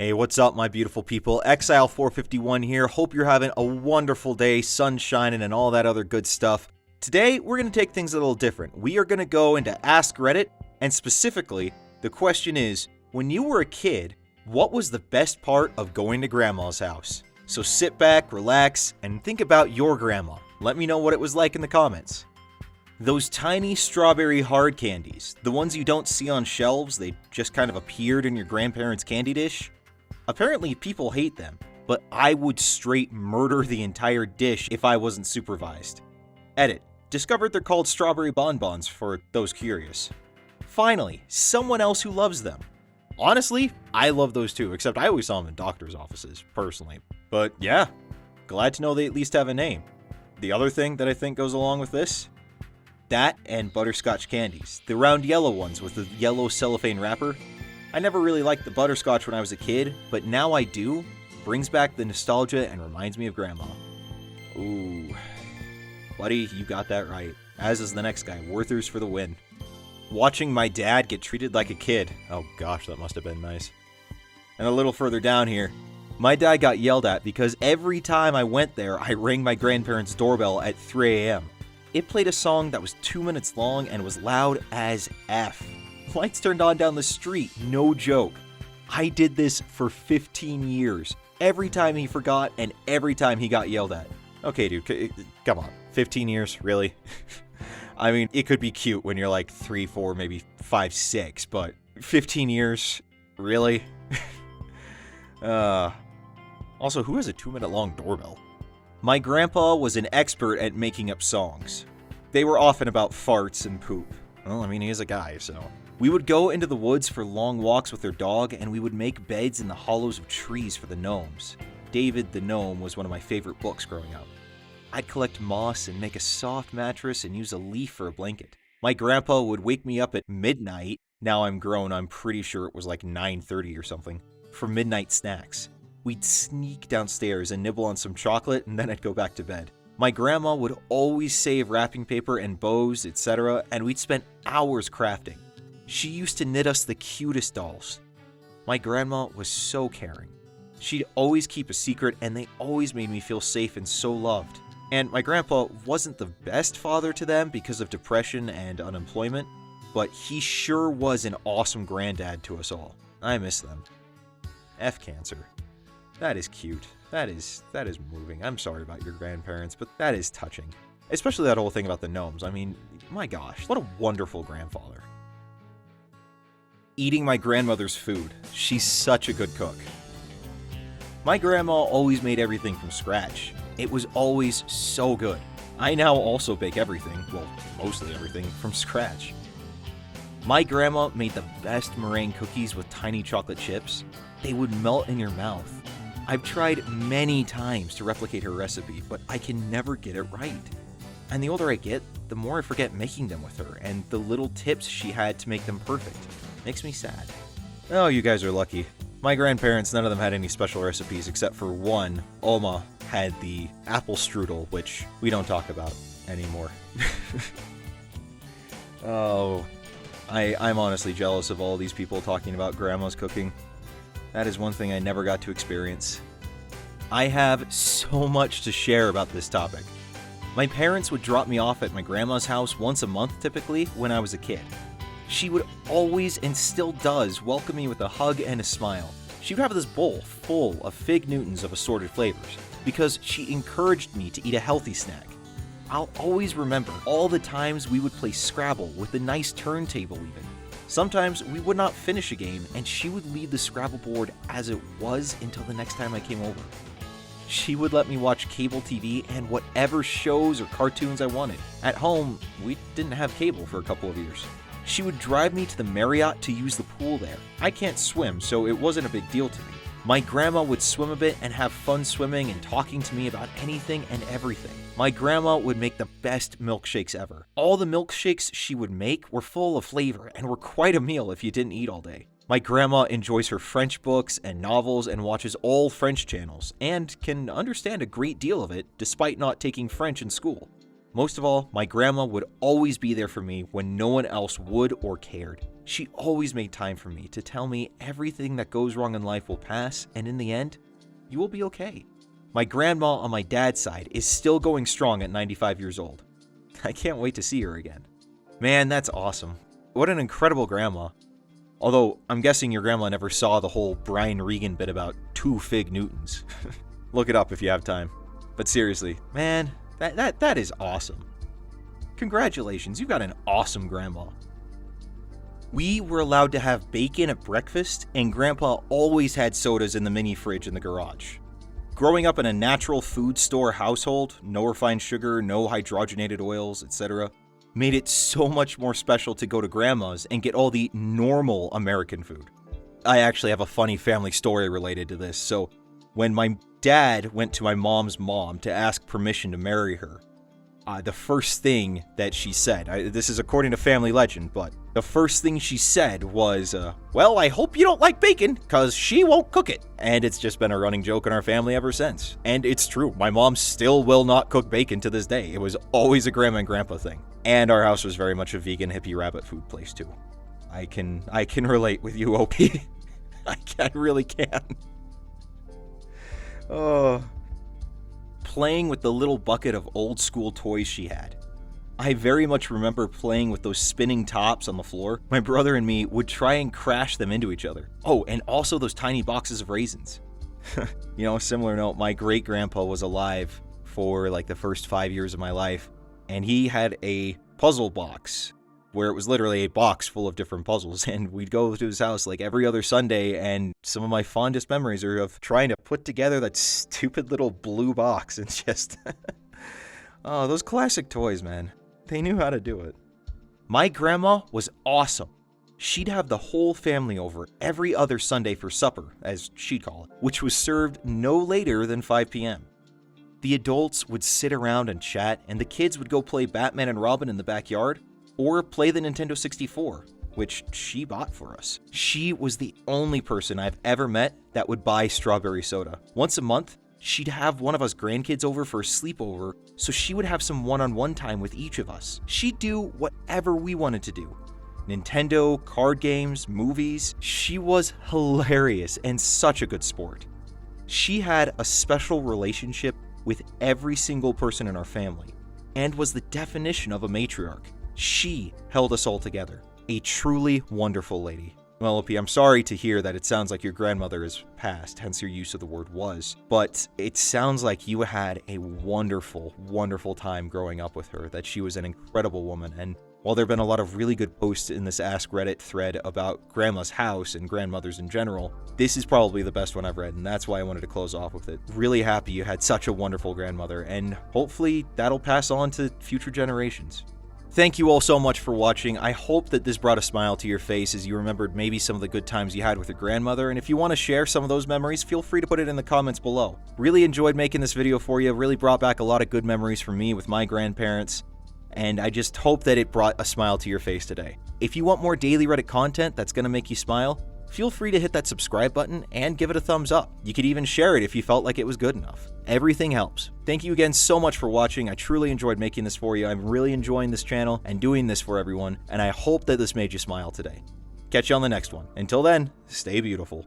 Hey, what's up, my beautiful people? Exile451 here. Hope you're having a wonderful day, sun shining, and all that other good stuff. Today, we're going to take things a little different. We are going to go into Ask Reddit, and specifically, the question is, when you were a kid, what was the best part of going to Grandma's house? So sit back, relax, and think about your grandma. Let me know what it was like in the comments. Those tiny strawberry hard candies, the ones you don't see on shelves, they just kind of appeared in your grandparents' candy dish. Apparently, people hate them, but I would straight murder the entire dish if I wasn't supervised. Edit. Discovered they're called strawberry bonbons for those curious. Finally, someone else who loves them. Honestly, I love those too, except I always saw them in doctor's offices, personally. But yeah, glad to know they at least have a name. The other thing that I think goes along with this? That and butterscotch candies. The round yellow ones with the yellow cellophane wrapper. I never really liked the butterscotch when I was a kid, but now I do. Brings back the nostalgia and reminds me of Grandma. Ooh. Buddy, you got that right. As is the next guy, Werther's for the win. Watching my dad get treated like a kid. Oh gosh, that must have been nice. And a little further down here, my dad got yelled at because every time I went there, I rang my grandparents' doorbell at 3 a.m. It played a song that was 2 minutes long and was loud as F. Lights turned on down the street, no joke. I did this for 15 years. Every time he forgot and every time he got yelled at. Okay, dude, come on. 15 years, really? I mean, it could be cute when you're like 3, 4, maybe 5, 6, but 15 years? Really? Also, who has a 2-minute long doorbell? My grandpa was an expert at making up songs. They were often about farts and poop. Well, I mean, he is a guy, so. We would go into the woods for long walks with their dog, and we would make beds in the hollows of trees for the gnomes. David the Gnome was one of my favorite books growing up. I'd collect moss and make a soft mattress and use a leaf for a blanket. My grandpa would wake me up at midnight. Now I'm grown, I'm pretty sure it was like 9:30 or something. For midnight snacks. We'd sneak downstairs and nibble on some chocolate, and then I'd go back to bed. My grandma would always save wrapping paper and bows, etc., and we'd spend hours crafting. She used to knit us the cutest dolls. My grandma was so caring. She'd always keep a secret, and they always made me feel safe and so loved. And my grandpa wasn't the best father to them because of depression and unemployment, but he sure was an awesome granddad to us all. I miss them. F cancer. That is cute. That is moving. I'm sorry about your grandparents, but that is touching. Especially that whole thing about the gnomes. I mean, my gosh, what a wonderful grandfather. Eating my grandmother's food. She's such a good cook. My grandma always made everything from scratch. It was always so good. I now also bake everything, well, mostly everything, from scratch. My grandma made the best meringue cookies with tiny chocolate chips. They would melt in your mouth. I've tried many times to replicate her recipe, but I can never get it right. And the older I get, the more I forget making them with her and the little tips she had to make them perfect. Makes me sad. Oh, you guys are lucky. My grandparents, none of them had any special recipes except for one. Oma had the apple strudel, which we don't talk about anymore. Oh, I'm honestly jealous of all these people talking about grandma's cooking. That is one thing I never got to experience. I have so much to share about this topic. My parents would drop me off at my grandma's house once a month typically when I was a kid. She would always and still does welcome me with a hug and a smile. She would have this bowl full of Fig Newtons of assorted flavors because she encouraged me to eat a healthy snack. I'll always remember all the times we would play Scrabble with a nice turntable even. Sometimes we would not finish a game and she would leave the Scrabble board as it was until the next time I came over. She would let me watch cable TV and whatever shows or cartoons I wanted. At home, we didn't have cable for a couple of years. She would drive me to the Marriott to use the pool there. I can't swim, so it wasn't a big deal to me. My grandma would swim a bit and have fun swimming and talking to me about anything and everything. My grandma would make the best milkshakes ever. All the milkshakes she would make were full of flavor and were quite a meal if you didn't eat all day. My grandma enjoys her French books and novels and watches all French channels and can understand a great deal of it despite not taking French in school. Most of all, my grandma would always be there for me when no one else would or cared. She always made time for me to tell me everything that goes wrong in life will pass, and in the end, you will be okay. My grandma on my dad's side is still going strong at 95 years old. I can't wait to see her again. Man, that's awesome. What an incredible grandma. Although, I'm guessing your grandma never saw the whole Brian Regan bit about 2 fig Newtons. Look it up if you have time. But seriously, man, that is awesome. Congratulations, you've got an awesome grandma. We were allowed to have bacon at breakfast, and Grandpa always had sodas in the mini fridge in the garage. Growing up in a natural food store household, no refined sugar, no hydrogenated oils, etc., made it so much more special to go to Grandma's and get all the normal American food. I actually have a funny family story related to this. So, when my dad went to my mom's mom to ask permission to marry her, the first thing that she said, this is according to family legend, but the first thing she said was, well, I hope you don't like bacon, because she won't cook it. And it's just been a running joke in our family ever since. And it's true, my mom still will not cook bacon to this day. It was always a grandma and grandpa thing. And our house was very much a vegan hippie rabbit food place too. I can relate with you, OP. I really can. Oh. Playing with the little bucket of old school toys she had. I very much remember playing with those spinning tops on the floor. My brother and me would try and crash them into each other. Oh, and also those tiny boxes of raisins. You know, similar note, my great-grandpa was alive for like the first 5 years of my life, and he had a puzzle box where it was literally a box full of different puzzles, and we'd go to his house like every other Sunday, and some of my fondest memories are of trying to put together that stupid little blue box and just... Oh, those classic toys, man. They knew how to do it. My grandma was awesome. She'd have the whole family over every other Sunday for supper, as she'd call it, which was served no later than 5 p.m. The adults would sit around and chat, and the kids would go play Batman and Robin in the backyard, or play the Nintendo 64, which she bought for us. She was the only person I've ever met that would buy strawberry soda. Once a month, she'd have one of us grandkids over for a sleepover, so she would have some one-on-one time with each of us. She'd do whatever we wanted to do. Nintendo, card games, movies. She was hilarious and such a good sport. She had a special relationship with every single person in our family, and was the definition of a matriarch. She held us all together. A truly wonderful lady. Well, OP, I'm sorry to hear that it sounds like your grandmother is passed, hence your use of the word was, but it sounds like you had a wonderful, wonderful time growing up with her, that she was an incredible woman, and while there have been a lot of really good posts in this Ask Reddit thread about grandma's house and grandmothers in general, this is probably the best one I've read, and that's why I wanted to close off with it. Really happy you had such a wonderful grandmother, and hopefully that'll pass on to future generations. Thank you all so much for watching. I hope that this brought a smile to your face as you remembered maybe some of the good times you had with your grandmother, and if you want to share some of those memories, feel free to put it in the comments below. Really enjoyed making this video for you, really brought back a lot of good memories for me with my grandparents, and I just hope that it brought a smile to your face today. If you want more daily Reddit content that's going to make you smile, feel free to hit that subscribe button and give it a thumbs up. You could even share it if you felt like it was good enough. Everything helps. Thank you again so much for watching. I truly enjoyed making this for you. I'm really enjoying this channel and doing this for everyone, and I hope that this made you smile today. Catch you on the next one. Until then, stay beautiful.